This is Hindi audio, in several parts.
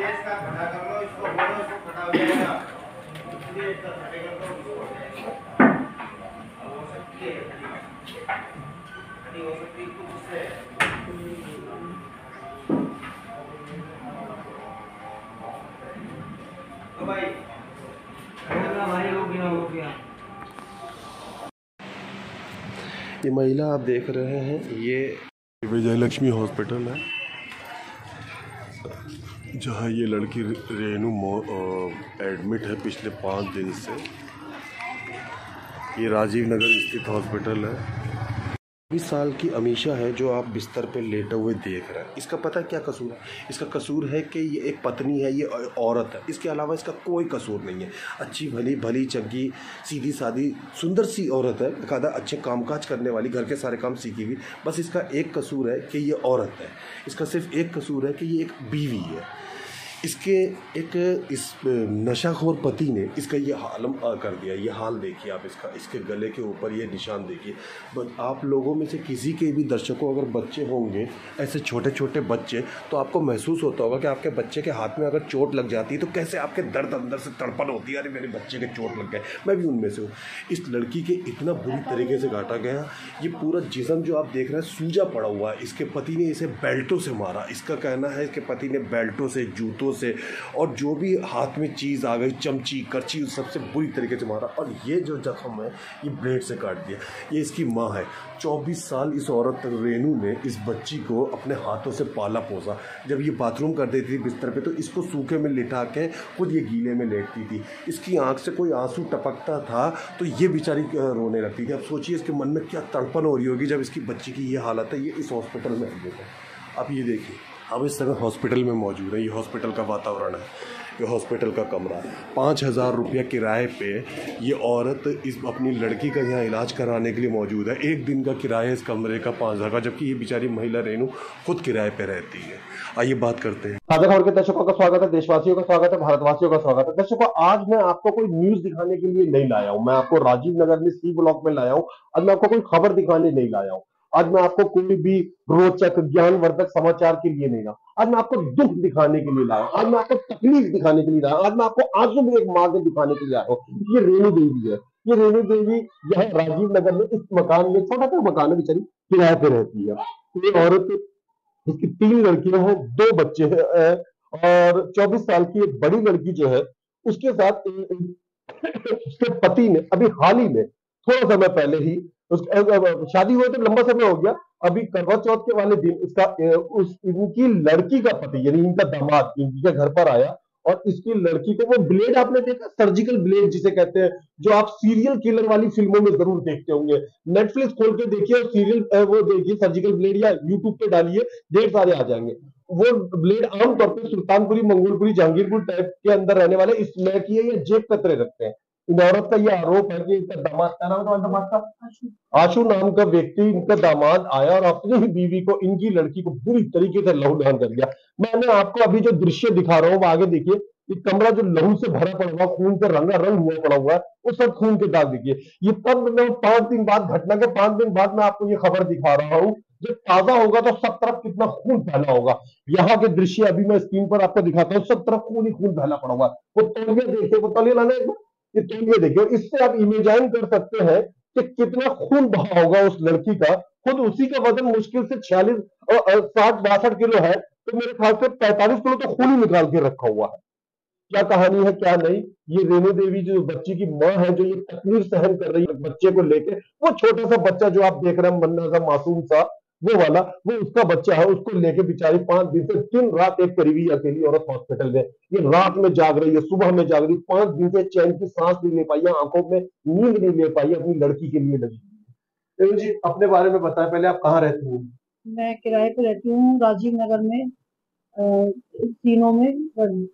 इसका खड़ा कर लो, इसको बोलो, इसको खड़ा हो जाएगा। इसलिए इसका खड़े कर दो, इसको हो जाएगा। अब हो सकती है खड़ी हो सकती है कुछ से। तो भाई हो गया। ये महिला आप देख रहे हैं, ये विजयलक्ष्मी हॉस्पिटल है जहाँ ये लड़की रेनू एडमिट है पिछले 5 दिन से। ये राजीव नगर स्थित हॉस्पिटल है। 20 साल की अमीशा है जो आप बिस्तर पे लेटे हुए देख रहे हैं। इसका पता है क्या कसूर है? इसका कसूर है कि ये एक पत्नी है, ये औरत है, इसके अलावा इसका कोई कसूर नहीं है। अच्छी भली भली चंगी सीधी सादी सुंदर सी औरत है, बकायदा अच्छे कामकाज करने वाली, घर के सारे काम सीखी हुई। बस इसका एक कसूर है कि ये औरत है। इसका सिर्फ एक कसूर है कि ये एक बीवी है। इसके इस नशाखोर पति ने इसका ये हालम कर दिया। ये हाल देखिए आप इसका, इसके गले के ऊपर ये निशान देखिए। आप लोगों में से किसी के भी दर्शकों अगर बच्चे होंगे, ऐसे छोटे छोटे बच्चे, तो आपको महसूस होता होगा कि आपके बच्चे के हाथ में अगर चोट लग जाती है तो कैसे आपके दर्द अंदर से तड़पन होती है, अरे मेरे बच्चे के चोट लग गए। मैं भी उनमें से हूँ। इस लड़की के इतना बुरी तरीके से काटा गया। ये पूरा जिस्म जो आप देख रहे हैं सूजा पड़ा हुआ है। इसके पति ने इसे बेल्टों से मारा। इसका कहना है इसके पति ने बेल्टों से, जूतों से, और जो भी हाथ में चीज़ आ गई, चमची, करची, सबसे बुरी तरीके से मारा। और ये जो जख्म है ये ब्लेड से काट दिया। ये इसकी माँ है। 24 साल इस औरत रेनू ने इस बच्ची को अपने हाथों से पाला पोसा। जब ये बाथरूम कर देती थी बिस्तर पे तो इसको सूखे में लिटा के खुद ये गीले में लेटती थी। इसकी आंख से कोई आंसू टपकता था तो ये बेचारी रोने लगती थी। अब सोचिए इसके मन में क्या तड़पन हो रही होगी जब इसकी बच्ची की ये हालत है। ये इस हॉस्पिटल में एडमिट है। अब ये देखिए, अब इस समय हॉस्पिटल में मौजूद है। ये हॉस्पिटल का वातावरण है, ये हॉस्पिटल का कमरा है। 5,000 रुपया किराए पे ये औरत इस अपनी लड़की का यहाँ इलाज कराने के लिए मौजूद है। एक दिन का किराया इस कमरे का 5,000 का, जबकि ये बेचारी महिला रेनू खुद किराए पे रहती है। आइए बात करते हैं। ताजा खबर के दर्शकों का स्वागत है, देशवासियों का स्वागत है, भारतवासियों का स्वागत है। दर्शकों, आज मैं आपको कोई न्यूज दिखाने के लिए नहीं लाया हूं। मैं आपको राजीव नगर में सी ब्लॉक में लाया हूं। आज मैं आपको कोई खबर दिखाने नहीं लाया हूं। आज मैं आपको कोई भी रोचक ज्ञानवर्धक समाचार के लिए नहीं लाया। आज मैं आपको दुख दिखाने के लिए लाया। आज मैं आपको तकलीफ दिखाने के लिए लाया। आज मैं आपको आंसू में एक मां के दिखाने के लिए आया हूं। ये रेणु देवी है। ये रेणु देवी यह राजीव नगर में इस मकान में, छोटा सा मकान है, बेचारी किराए पे रहती है। ये औरत, इसकी 3 लड़कियां हैं, 2 बच्चे हैं, और 24 साल की एक बड़ी लड़की जो है उसके साथ उसके पति ने अभी हाल ही में, थोड़ा समय पहले ही, शादी हुए तो लंबा समय हो गया। अभी करवा चौथ के वाले दिन इसका इनकी लड़की का पति यानी इनका दामाद इनके घर पर आया और इसकी लड़की को, वो ब्लेड आपने देखा, सर्जिकल ब्लेड जिसे कहते हैं, जो आप सीरियल किलर वाली फिल्मों में जरूर देखते होंगे। नेटफ्लिक्स खोल के देखिए और सीरियल वो देखिए सर्जिकल ब्लेड, या यूट्यूब पे डालिए, ढेर सारे आ जाएंगे। वो ब्लेड आमतौर पर सुल्तानपुरी, मंगोलपुरी, जहांगीरपुर टाइप के अंदर रहने वाले इस स्मैक किए या जेब कतरे रखते हैं। इन औरत का यह आरोप है कि इनका दामाद, क्या नाम है तुम्हारे दामाद का? आशु नाम का व्यक्ति, इनका दामाद आया और अपनी ही बीवी को, इनकी लड़की को बुरी तरीके से लहूलुहान कर दिया। मैंने आपको अभी जो दृश्य दिखा रहा हूँ वो आगे देखिए। ये कमरा जो लहू से भरा पड़ा हुआ, खून से रंगा रंग हुआ पड़ा हुआ है, वो सब खून के दाग देखिए। ये तब मैं 5 दिन बाद, घटना के 5 दिन बाद मैं आपको ये खबर दिखा रहा हूँ। जब ताजा होगा तो सब तरफ कितना खून फैला होगा। यहाँ के दृश्य अभी मैं स्क्रीन पर आपको दिखाता हूँ। सब तरफ खून ही खून फैला पड़ा हुआ है। वो तौलिया देखिए, वो तौलिया लाना है, ये तौलिया देखिए। इससे आप इमेजाइन कर सकते हैं कि कितना खून बहा होगा उस लड़की का। खुद उसी का वजन मुश्किल से 46 और 60-62 किलो है, तो मेरे ख्याल से 45 किलो तो खून ही निकाल के रखा हुआ है। क्या कहानी है क्या नहीं। ये रेणु देवी जो बच्ची की मां है, जो ये तकलीफ सहन कर रही है बच्चे को लेके, वो छोटा सा बच्चा जो आप देख रहे हैं, मन्ना सा मासूम सा, वो वाला, वो उसका बच्चा है। उसको लेके बेचारी 5 दिन से दिन रात एक करीबी अकेली औरत हॉस्पिटल में, ये रात में जाग रही है, सुबह में जाग रही है। 5 दिन से चैन की सांस नहीं ले पाई है, आंखों में नींद नहीं ले पाई है, अपनी लड़की के लिए लगी। रेणु जी, अपने बारे में बताएं पहले, आप कहाँ रहती हैं? मैं किराए पे रहती हूँ राजीव नगर में, तीनों में।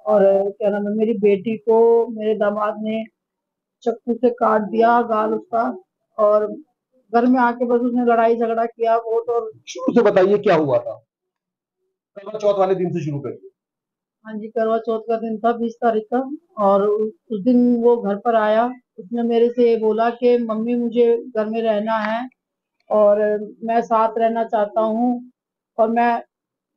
और क्या नाम है, मेरी बेटी को मेरे दामाद ने चाकू से काट दिया, गाल उसका। और घर में आके बस उसने लड़ाई झगड़ा किया वो तो। शुरू से बताइए क्या हुआ था, करवा चौथ वाले दिन से शुरू करिए। हाँ जी, करवा चौथ का दिन था 20 तारीख का। और उस दिन वो घर पर आया। उसने मेरे से ये बोला कि मम्मी मुझे घर में रहना है और मैं साथ रहना चाहता हूँ और मैं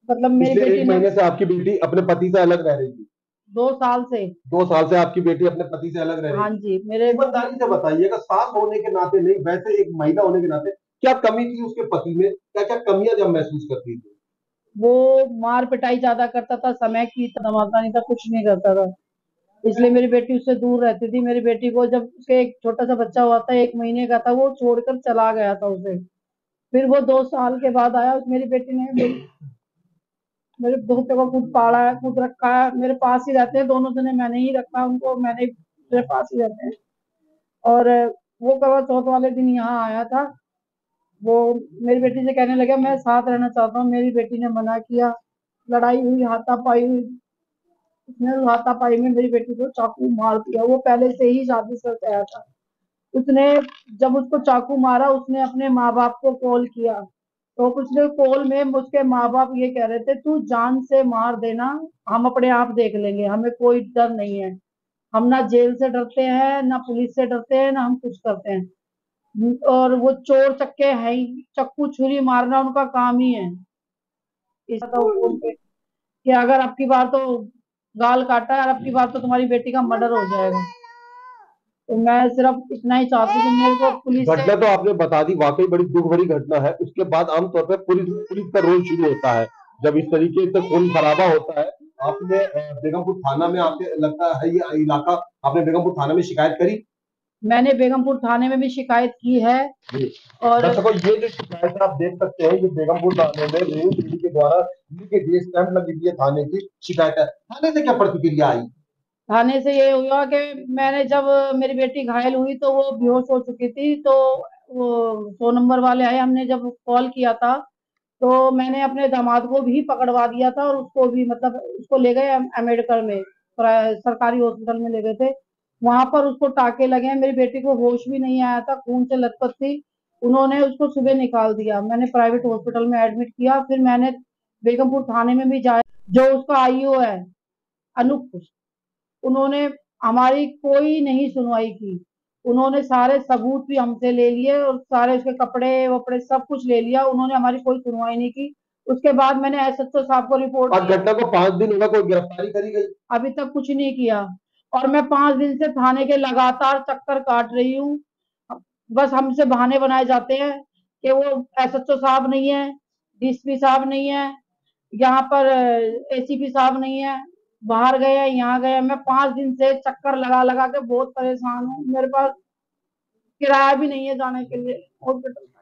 मतलब मेरी पिछले बेटी एक ने महीने से आपकी बेटी अपने पति से अलग रह रही थी? 2 साल से। 2 साल से आपकी बेटी अपने पति से अलग रह रही हाँ थी? जी, मेरे ईमानदारी से बताइएगा, सास होने के नाते नहीं, वैसे एक महिला होने के नाते क्या कमी थी उसके पति में? क्या क्या कमियां जब महसूस करती थी? वो मार पिटाई ज्यादा करता था, समय की तमाशा नहीं था, कुछ नहीं करता था। इसलिए मेरी बेटी उससे दूर रहती थी। मेरी बेटी को जब उसके एक छोटा सा बच्चा हुआ था, 1 महीने का था, वो छोड़कर चला गया था उसे। फिर वो 2 साल के बाद आया। मेरी बेटी ने मेरे बहुते को खुद पाला है, खुद रखा है, मेरे पास ही रहते हैं दोनों जने। मैंने ही रखा उनको, मैंने मेरे पास ही रहते हैं। और वो करवा चौथ वाले दिन यहाँ आया था। वो मेरी बेटी से कहने लगा मैं साथ रहना चाहता हूँ। मेरी बेटी ने मना किया। लड़ाई हुई, हाथापाई हुई। उसने हाथापाई में मेरी बेटी को चाकू मार दिया। वो पहले से ही शादी से आया था। उसने जब उसको चाकू मारा, उसने अपने माँ बाप को कॉल किया। तो उसने कॉल में उसके माँ बाप ये कह रहे थे तू जान से मार देना, हम अपने आप देख लेंगे, हमें कोई डर नहीं है। हम ना जेल से डरते हैं, ना पुलिस से डरते हैं, ना हम कुछ करते हैं। और वो चोर चक्के है ही, चक्कू छुरी मारना उनका काम ही है। इस तो उन पे कि अगर अब की बार तो गाल काटा है और अब की बार तो तुम्हारी बेटी का मर्डर हो जाएगा। तो मैं सिर्फ इतना ही चाहती हूँ कि मेरे को पुलिस से। घटना तो आपने बता दी, वाकई बड़ी दुख भरी घटना है। उसके बाद आमतौर पर पुलिस पुलिस का रोल शुरू होता है जब इस तरीके से खून खराबा होता है। आपने बेगमपुर थाना में, आपके लगता है ये इलाका, आपने बेगमपुर थाना में शिकायत करी? मैंने बेगमपुर थाने में भी शिकायत की है। जी। और दर्शकों, ये जो शिकायत आप देख सकते हैं, ये बेगमपुर थाने में रेणु पीढ़ी के द्वारा लिखी स्टैंप लगी हुई है, थाने की शिकायत है। थाने से क्या प्रतिक्रिया आई? थाने से ये हुआ कि मैंने जब मेरी बेटी घायल हुई तो वो बेहोश हो चुकी थी। तो वो 100 नंबर वाले आए, हमने जब कॉल किया था तो मैंने अपने दामाद को भी पकड़वा दिया था और उसको भी, मतलब उसको ले गए अम्बेडकर में, सरकारी हॉस्पिटल में ले गए थे। वहां पर उसको टाके लगे हैं। मेरी बेटी को होश भी नहीं आया था, खून से लथपथ थी। उन्होंने उसको सुबह निकाल दिया। मैंने प्राइवेट हॉस्पिटल में एडमिट किया। फिर मैंने बेगमपुर थाने में भी जाया। जो उसका आईओ है, अनूप, उन्होंने हमारी कोई नहीं सुनवाई की। उन्होंने सारे सबूत भी हमसे ले लिए और सारे उसके कपड़े वपड़े सब कुछ ले लिया। उन्होंने हमारी कोई सुनवाई नहीं की। उसके बाद मैंने एसएचओ साहब को रिपोर्ट आज किया। घटना को 5 दिन होगा, कोई गिरफ्तारी करी गई? अभी तक कुछ नहीं किया। और मैं 5 दिन से थाने के लगातार चक्कर काट रही हूँ। बस हमसे बहाने बनाए जाते हैं कि वो एसएचओ साहब नहीं है, डीएसपी साहब नहीं है, यहाँ पर एसीपी साहब नहीं है, बाहर गए हैं, यहाँ गए हैं। मैं 5 दिन से चक्कर लगा लगा के बहुत परेशान हूँ। मेरे पास किराया भी नहीं है जाने के लिए हॉस्पिटल में।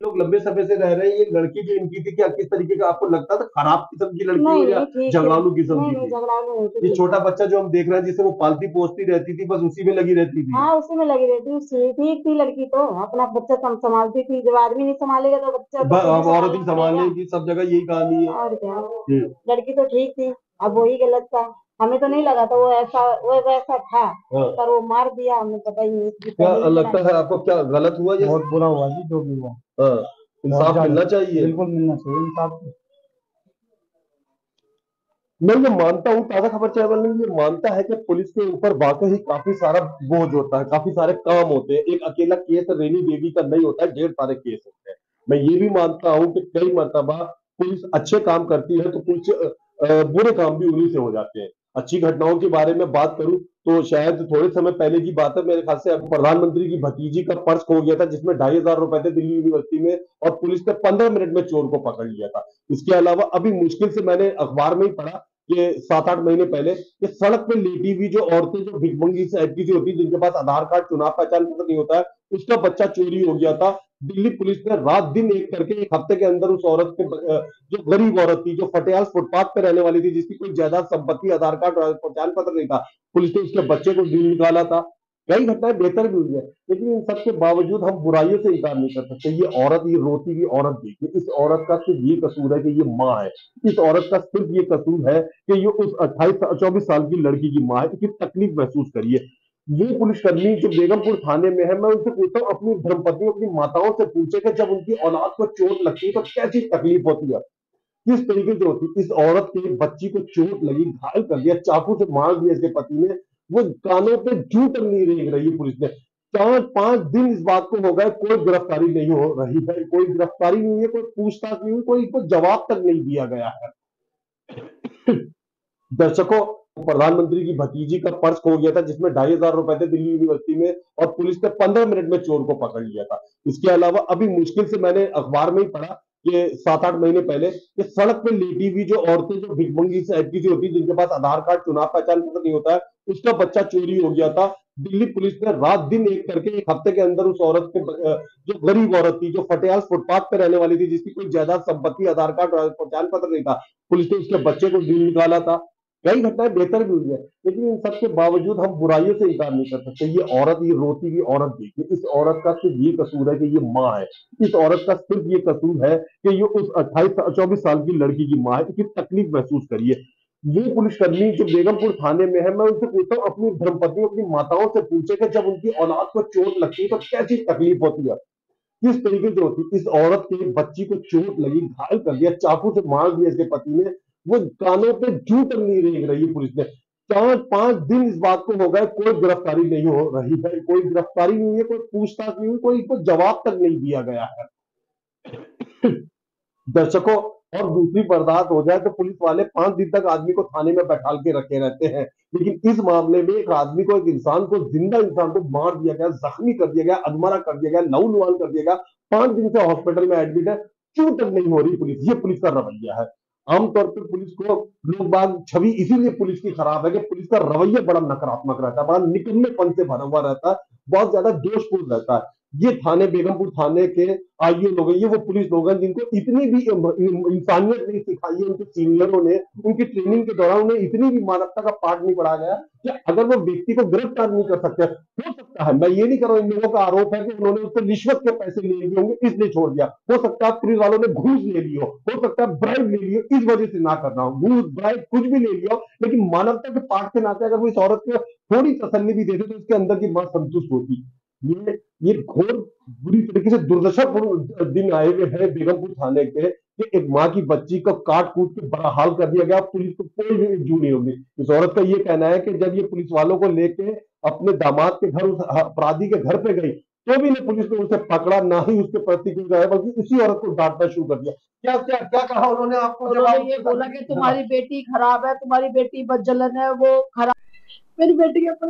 लोग लंबे समय से रह रहे हैं। ये लड़की जो इनकी थी, क्या किस तरीके का आपको लगता था? खराब किस्म की लड़की हो नहीं या नहीं ठीक है। झगड़ालू किस्म नहीं की नहीं थी? झगड़ालू नहीं थी, ये ठीक छोटा है। बच्चा जो हम देख रहे हैं, जिसे वो पालती पोसती रहती थी, बस उसी में लगी रहती थी। हाँ उसी में लगी रहती थी, ठीक थी लड़की तो। अपना बच्चा संभालती थी। जब आदमी नहीं संभालेगा तो बच्चा तो खुद ही अब औरत ही संभालना पड़ेगा। संभालने की, सब जगह यही कहानी है। और क्या। हम्म। लड़की तो ठीक थी, अब वही गलत था। हमें तो नहीं लगा था वो वैसा था। हाँ। पर वो मार दिया, हमें पता ही नहीं कि क्या पहले ही लगता लड़ा। है आपको, क्या गलत हुआ? ये बहुत बुरा हुआ जी, जो भी हुआ। हाँ, इंसाफ बहुत मिलना ज्यादा, चाहिए। बिल्कुल मिलना चाहिए इंसाफ। मैं ये मानता हूँ, ताजा खबर चैनल में ये मानता है कि पुलिस के ऊपर वाकई ही काफी सारा बोझ होता है, काफी सारे काम होते हैं। एक अकेला केस रेनी बेबी का नहीं होता है, ढेर सारे केस होते हैं। मैं ये भी मानता हूँ कि कई मर्तबा पुलिस अच्छे काम करती है तो कुछ बुरे काम भी उन्हीं से हो जाते हैं। अच्छी घटनाओं के बारे में बात करूं तो शायद थोड़े समय पहले की बात है, मेरे ख्याल से प्रधानमंत्री की भतीजी का पर्स खो गया था, जिसमें 2,500 रुपए थे दिल्ली यूनिवर्सिटी में, और पुलिस ने 15 मिनट में चोर को पकड़ लिया था। इसके अलावा अभी मुश्किल से मैंने अखबार में ही पढ़ा कि 7-8 महीने पहले कि सड़क पे लेटी हुई जो औरतें, जो भिखमंगी टाइप की जो होती है, जिनके पास आधार कार्ड, चुनाव पहचान पत्र नहीं होता है, उसका बच्चा चोरी हो गया था। दिल्ली पुलिस ने रात दिन एक करके 1 हफ्ते के अंदर उस औरत को, जो गरीब औरत थी, जो फटियाल फुटपाथ पे रहने वाली थी, जिसकी कोई जायदाद संपत्ति, आधार कार्ड, पहचान पत्र नहीं था, पुलिस ने उसके बच्चे को ढूंढ निकाला था। कई घटनाएं बेहतर भी हुई है, लेकिन इन सबके बावजूद हम बुराइयों से इनकार नहीं कर सकते। ये औरत, ये रोती हुई औरत देखिए, इस औरत का सिर्फ ये कसूर है कि ये माँ है। इस औरत का सिर्फ ये कसूर है कि ये उस 24 साल की लड़की की माँ है। इसकी तकलीफ महसूस करिए। ये पुलिसकर्मी जो बेगमपुर थाने में है, मैं उनसे पूछता हूँ, अपनी धर्मपत्नी, अपनी माताओं से पूछे कि जब उनकी औलाद को चोट लगती है तो कैसी तकलीफ होती है, किस तरीके से होती है। इस औरत के बच्ची को चोट लगी, घायल कर दिया, चाकू से मार दिया इसके पति ने, वो कानों पे जू तक नहीं रेंग रही है पुलिस ने। 4-5 दिन इस बात को हो गए, कोई गिरफ्तारी नहीं हो रही है, कोई गिरफ्तारी नहीं है, कोई पूछताछ नहीं हुई, कोई जवाब तक नहीं दिया गया है। दर्शकों, प्रधानमंत्री की भतीजी का पर्स खो गया था जिसमें 2,500 रुपए थे दिल्ली यूनिवर्सिटी में, और पुलिस ने 15 मिनट में चोर को पकड़ लिया था। इसके अलावा अभी मुश्किल से मैंने अखबार में ही पढ़ा कि 7-8 महीने पहले कि सड़क पे लेटी हुई जो औरतें जो भिखमंगी टाइप की होती है, जिनके पास आधार कार्ड, चुनाव पहचान पत्र नहीं होता है, उसका बच्चा चोरी हो गया था। दिल्ली पुलिस ने रात दिन एक करके एक हफ्ते के अंदर उस औरत के, जो गरीब औरत थी, जो फटेयाल फुटपाथ पे रहने वाली थी, जिसकी कोई जायदाद संपत्ति, आधार कार्ड, पहचान पत्र नहीं था, पुलिस ने उसके बच्चे को ढूंढ निकाला था। कई घटनाएं बेहतर भी हुई है, लेकिन इन सब के बावजूद हम बुराइयों से इनकार नहीं कर सकते। ये औरत, ये रोती हुई औरत देखिए, इस औरत का सिर्फ ये कसूर है कि ये माँ है। इस औरत का सिर्फ ये कसूर है कि ये उस 24 साल की लड़की की माँ है। इसकी तकलीफ महसूस करिए। वो पुलिसकर्मी जो बेगमपुर थाने में है, मैं उनसे पूछता हूँ, अपनी धर्मपत्नियों, अपनी माताओं से पूछे कि जब उनकी औलाद को चोट लगती है तो कैसी तकलीफ होती है, किस तरीके से होती है। इस औरत के बच्ची को चोट लगी, घायल कर दिया, चाकू से मार दिया इसके पति ने, वो कानों पे जू तक नहीं रेंग रही है पुलिस ने। 4-5 दिन इस बात को हो गए, कोई गिरफ्तारी नहीं हो रही है, कोई गिरफ्तारी नहीं है, कोई पूछताछ नहीं हुई, कोई जवाब तक नहीं दिया गया है। दर्शकों, और दूसरी बर्दाश्त हो जाए तो पुलिस वाले 5 दिन तक आदमी को थाने में बैठाल के रखे रहते हैं, लेकिन इस मामले में एक आदमी को, एक इंसान को, जिंदा इंसान को मार दिया गया, जख्मी कर दिया गया, अधमरा कर दिया गया, लहूलुहान कर दिया गया, 5 दिन से हॉस्पिटल में एडमिट है, क्यों तक नहीं हो रही पुलिस। ये पुलिस का रवैया है। आमतौर पर पुलिस को लोग बाग छवि इसीलिए पुलिस की खराब है कि पुलिस का रवैया बड़ा नकारात्मक रहता है, बड़ा निकम्मेपन से भरा हुआ रहता है, बहुत ज्यादा दोषपूर्ण रहता है। ये थाने, बेगमपुर थाने के आईओ लोग हैं, ये वो पुलिस लोग हैं जिनको इतनी भी इंसानियत नहीं सिखाई है उनके सीनियरों ने, उनकी ट्रेनिंग के दौरान उन्हें इतनी भी मानवता का पाठ नहीं पढ़ाया गया कि अगर वो व्यक्ति को गिरफ्तार नहीं कर सकते। हो सकता है, मैं ये नहीं कर रहा हूं, इन लोगों का आरोप है कि उन्होंने उससे रिश्वत के पैसे ले लिए होंगे इसलिए छोड़ दिया, हो सकता है पुलिस वालों ने घूस ले ली हो सकता है ब्राइब ले ली हो, इस वजह से ना करना हो, घूस ब्राइब कुछ भी ले लिया हो, लेकिन मानवता के पाठ के नाते अगर वो इस औरत को थोड़ी तसल्ली भी देते तो उसके अंदर की बात संतुष्ट होती। ये घोर बुरी तरीके से दुर्दशापूर्ण दिन आए हुए हैं बेगमपुर थाने के, कि एक माँ की बच्ची को काट कूट के बड़ा हाल कर दिया गया, पुलिस को कोई भी जू नहीं होगी। इस औरत का ये कहना है कि जब ये पुलिस वालों को लेके अपने दामाद के घर, उस अपराधी के घर पे गई, तो भी नहीं पुलिस ने उसे पकड़ा, ना ही उसके प्रति कुछ गया, बल्कि इसी औरत को डांटना शुरू कर दिया। क्या क्या क्या कहा उन्होंने आपको? जब उन्होंने ये बोला कि तुम्हारी बेटी खराब है, तुम्हारी बेटी बदजलन है, वो खराब। मेरी बेटी के ऊपर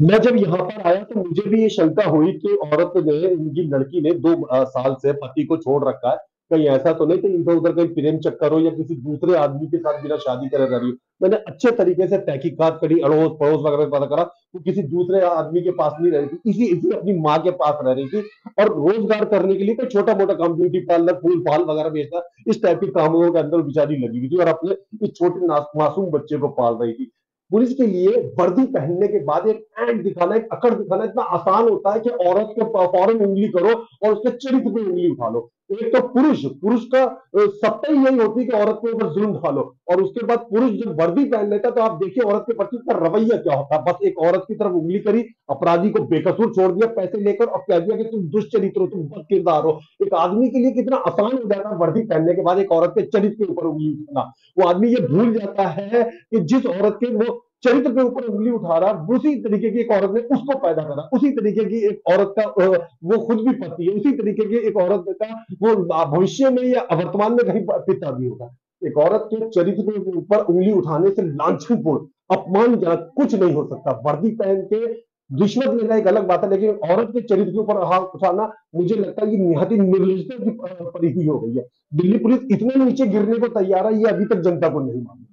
मैं जब यहाँ पर आया तो मुझे भी ये शंका हुई कि औरत ने, इनकी लड़की ने 2 साल से पति को छोड़ रखा है, कहीं ऐसा तो नहीं कि इधर उधर कहीं प्रेम चक्कर हो या किसी दूसरे आदमी के साथ बिना शादी करे रह रही हो। मैंने अच्छे तरीके से तहकीकात करी, अड़ोस पड़ोस वगैरह पता करा, वो किसी दूसरे आदमी के पास नहीं रह रही थी, इसी अपनी माँ के पास रह रही थी, और रोजगार करने के लिए कोई छोटा मोटा काम, ब्यूटी पार्लर, फूल फाल वगैरह बेचना, इस टाइप के कामों के अंदर बेचारी लगी हुई थी, और अपने इस छोटे मासूम बच्चे को पाल रही थी। पुलिस के लिए वर्दी पहनने के बाद एक एंड दिखाना, एक अकड़ दिखाना इतना आसान होता है कि औरत के फौरन उंगली करो और उसके चरित्र पे उंगली उठा लो। एक तो पुरुष का सत्ता ही यही होती है कि औरत के ऊपर जुल्म ढालो, और उसके बाद पुरुष जब वर्दी पहन लेता है तो आप देखिए औरत के प्रति उसका रवैया क्या होता है। बस एक औरत की तरफ उंगली करी, अपराधी को बेकसूर छोड़ दिया पैसे लेकर, और कह दिया कि तुम दुष्चरित्र हो, तुम बदकिरदार हो। एक आदमी के लिए कितना आसान हो जाता है वर्दी पहनने के बाद एक औरत के चरित्र के ऊपर उंगली उठाना। वो आदमी ये भूल जाता है कि जिस औरत के वो चरित्र के ऊपर उंगली उठा रहा, उसी तरीके की एक औरत ने उसको पैदा करा, उसी तरीके की एक औरत का वो खुद भी पति है, उसी तरीके की एक औरत का वो भविष्य में या वर्तमान में कहीं पिता भी होगा। एक औरत के चरित्र के ऊपर उंगली उठाने से लांछनपूर्ण, अपमानजनक कुछ नहीं हो सकता। वर्दी पहन के रिश्वत लेना एक अलग बात है, लेकिन औरत के चरित्र के ऊपर हाथ उठाना, मुझे लगता है कि निहायत निर्लजता की परिधि हो गई है। दिल्ली पुलिस इतने नीचे गिरने को तैयार है, ये अभी तक जनता को नहीं मालूम।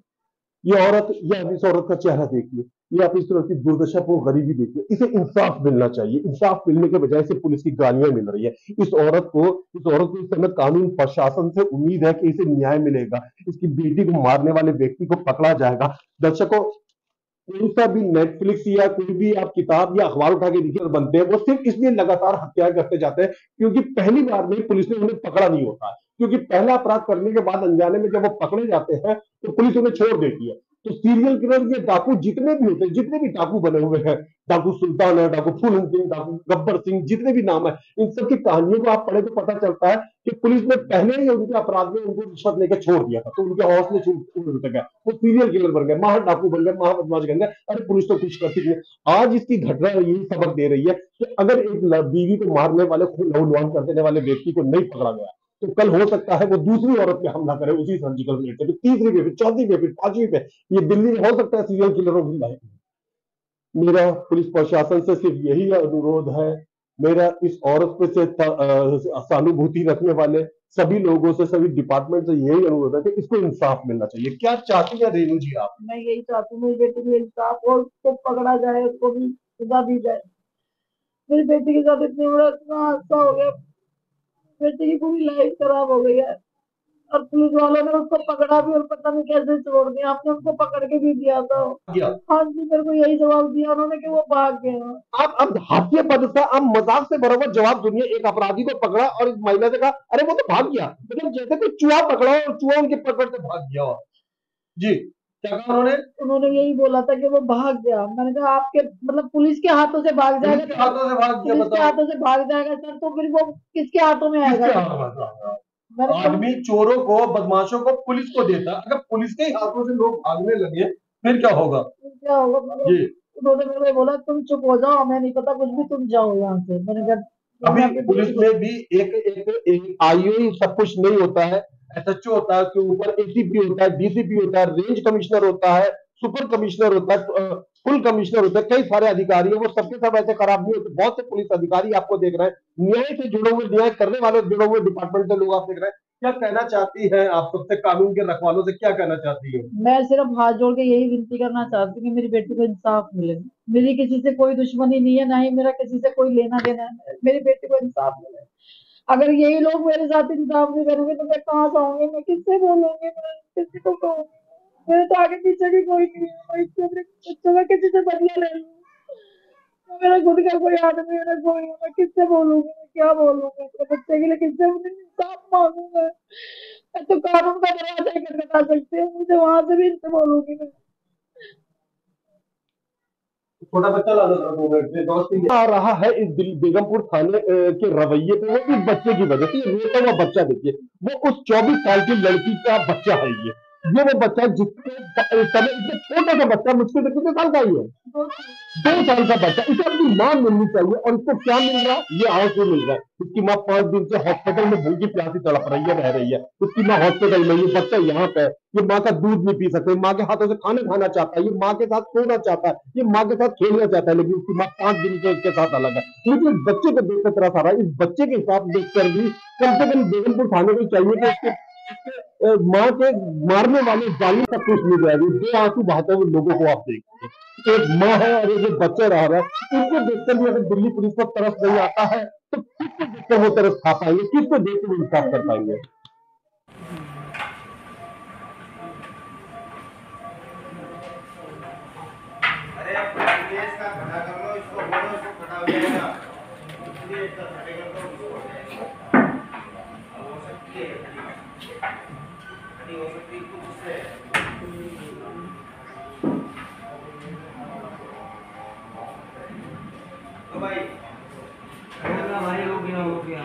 ये औरत, या इस औरत का चेहरा देखिए, ये आप इस तरह की दुर्दशापूर्ण गरीबी देखिए। इसे इंसाफ मिलना चाहिए, इंसाफ मिलने के बजाय से पुलिस की गालियां मिल रही है। इस औरत को इस समय कानून प्रशासन से उम्मीद है कि इसे न्याय मिलेगा, इसकी बेटी को मारने वाले व्यक्ति को पकड़ा जाएगा। दर्शकों, कोई सा भी नेटफ्लिक्स या कोई भी आप किताब या अखबार उठा के देखिए बनते हैं, वो सिर्फ इसलिए लगातार हत्याएं करते जाते हैं क्योंकि पहली बार में पुलिस ने उन्हें पकड़ा नहीं होता है। क्योंकि पहला अपराध करने के बाद अनजाने में जब वो पकड़े जाते हैं तो पुलिस उन्हें छोड़ देती है। तो सीरियल किलर ये डाकू जितने भी होते हैं, जितने भी डाकू बने हुए हैं, डाकू सुल्तान है, डाकू फूलन सिंह, डाकू गब्बर सिंह, जितने भी नाम है, इन सब की कहानियों को आप पढ़े तो पता चलता है कि पुलिस ने पहले ही उनके अपराध में उनको रिश्वत लेकर छोड़ दिया था, तो उनके हौसले उड़ गए, वो सीरियल किलर बन गए, महा डाकू बन गए, महा बदमाश बन गए। अरे पुलिस तो कुछ करती नहीं। आज इसकी घटना यही सबक दे रही है कि अगर एक बीवी को मारने वाले, लहू कर देने वाले व्यक्ति को नहीं पकड़ा गया, तो कल हो सकता है वो दूसरी औरत पे हमला करे उसी सर्जिकल ब्लेड से, तीसरी पे, चौथी पे, पांचवी पे। ये दिल्ली में हो सकता है सीरियल किलरों की लाइफ। मेरा पुलिस प्रशासन से सिर्फ यही अनुरोध है, मेरा इस औरत पे से सहानुभूति रखने वाले सभी लोगों से, सभी डिपार्टमेंट से यही अनुरोध है कि इसको इंसाफ मिलना चाहिए। क्या चाहती है रेणु जी आप? मैं यही चाहती हूँ मेरी बेटी को इंसाफ और उसको पकड़ा जाए, उसको भी सजा दी जाए। मेरी बेटी के साथ इतना हादसा हो गया, बेटी की पूरी लाइफ खराब हो गई है और पुलिस वालों ने उसको पकड़ा भी और पता नहीं कैसे छोड़ दिया। हमने उनको पकड़ के भी दिया था। हाँ जी, मेरे को यही जवाब दिया उन्होंने कि वो भाग गया। आप अब हास्य पद से, आप मजाक से बराबर जवाब सुनिए। एक अपराधी को पकड़ा और इस महिला से कहा अरे वो तो भाग गया, मतलब जैसे कोई चूहा पकड़ा और चूहा उनके पकड़ से भाग गया हो। जी, क्या कहा उन्होंने यही बोला था कि वो भाग गया। मैंने कहा आपके मतलब पुलिस के हाथों से भाग जाएगा, पुलिस के हाथों से भाग गया, पुलिस के हाथों से भाग जाएगा सर, तो फिर वो किसके हाथों में आएगा? आदमी चोरों को, बदमाशों को पुलिस को देता, अगर पुलिस के ही हाथों से लोग भागने लगे फिर क्या होगा? जी, उन्होंने मेरे बोला तुम चुप हो जाओ, हमें नहीं पता कुछ भी, तुम जाओ यहाँ से। मैंने कहा अभी पुलिस में भी एक आईओ सब कुछ नहीं होता है, एसएचओ होता है, उसके ऊपर एसीपी होता है, डीसीपी होता है, रेंज कमिश्नर होता है, सुपर कमिश्नर होता है, फुल कमिश्नर होता है, कई सारे अधिकारी है, वो सबके सब ऐसे खराब नहीं होते। बहुत से पुलिस अधिकारी आपको देख रहे हैं, न्याय से जुड़े हुए, न्याय करने वाले जुड़े हुए डिपार्टमेंट से लोग आप देख रहे हैं। क्या कहना चाहती है आप सबसे, कानून के रखवालों से क्या कहना चाहती है? मैं सिर्फ हाथ जोड़ के यही विनती करना चाहती हूँ कि मेरी बेटी को इंसाफ मिले। मेरी किसी से कोई दुश्मनी नहीं है, ना ही मेरा किसी से कोई लेना देना है। मेरी बेटी को इंसाफ मिले। अगर यही लोग मेरे साथ इंसाफ नहीं करेंगे तो मैं कहाँ जाऊंगी, मैं किससे बोलूंगी, मैं किसी को कहूंगी? मेरे तो आगे पीछे भी कोई नहीं है, बच्चों का किसी से बदला ले लूं। मेरा खुद का कोई आदमी है, कोई, मैं किससे बोलूंगी, मैं क्या बोलूंगी अपने बच्चे के लिए, किससे इंसाफ मांगूंगा? मैं तो कानून का दरवाजा ही खटखटा सकती हूँ, मुझे वहां से भी इनसे बोलूंगी मैं। छोटा बच्चा ला आ रहा है इस बेगमपुर थाने के रवैये पे, वो इस बच्चे की वजह से। ये रोता हुआ बच्चा देखिए, वो उस 24 साल की लड़की का बच्चा है। ये वो बच्चा जिसके इतना छोटा सा बच्चा, मुश्किल से कितने साल का ही है, 2 साल का बच्चा, इसे अपनी मां मिलनी चाहिए। और इसको क्या मिल रहा है? ये आंसू मिल रहा है। उसकी माँ 5 दिन से हॉस्पिटल में भूखी प्यासी तड़प रही है, रह रही है। उसकी माँ हॉस्पिटल में, ये बच्चा यहाँ पे, ये माँ का दूध नहीं पी सकते, माँ के हाथों से खाना खाना चाहता है, ये माँ के साथ सोना चाहता है, ये माँ के साथ खेलना चाहता है, लेकिन उसकी माँ 5 दिन से उसके साथ अलग है। लेकिन इस बच्चे को देखकर तरस आ रहा है। इस बच्चे के हिसाब देखकर भी कम से कम बेगमपुर थाने को चाहिए कि इसके माँ के मारने वाले जालिम का कुछ नहीं जाएगी। 2 आंसू बहाते हुए लोगों को आप देखिए, एक माँ है और एक बच्चा रह रहा है। इनको देखकर भी अगर दिल्ली पुलिस को तरस नहीं आता है तो किसको देखकर वो तरस खा पाएंगे, किसको देखकर वो इंसाफ कर पाएंगे? अरे केस का खड़ा कर लो, इसको बोलो, इसको खड़ा हो जाएगा, इसलिए इतना खड़ेगा तो उसको हो जाएगा। अब हो सकती है खड़ी हो सकती है कुछ से। तो भाई हो गया, हो गया।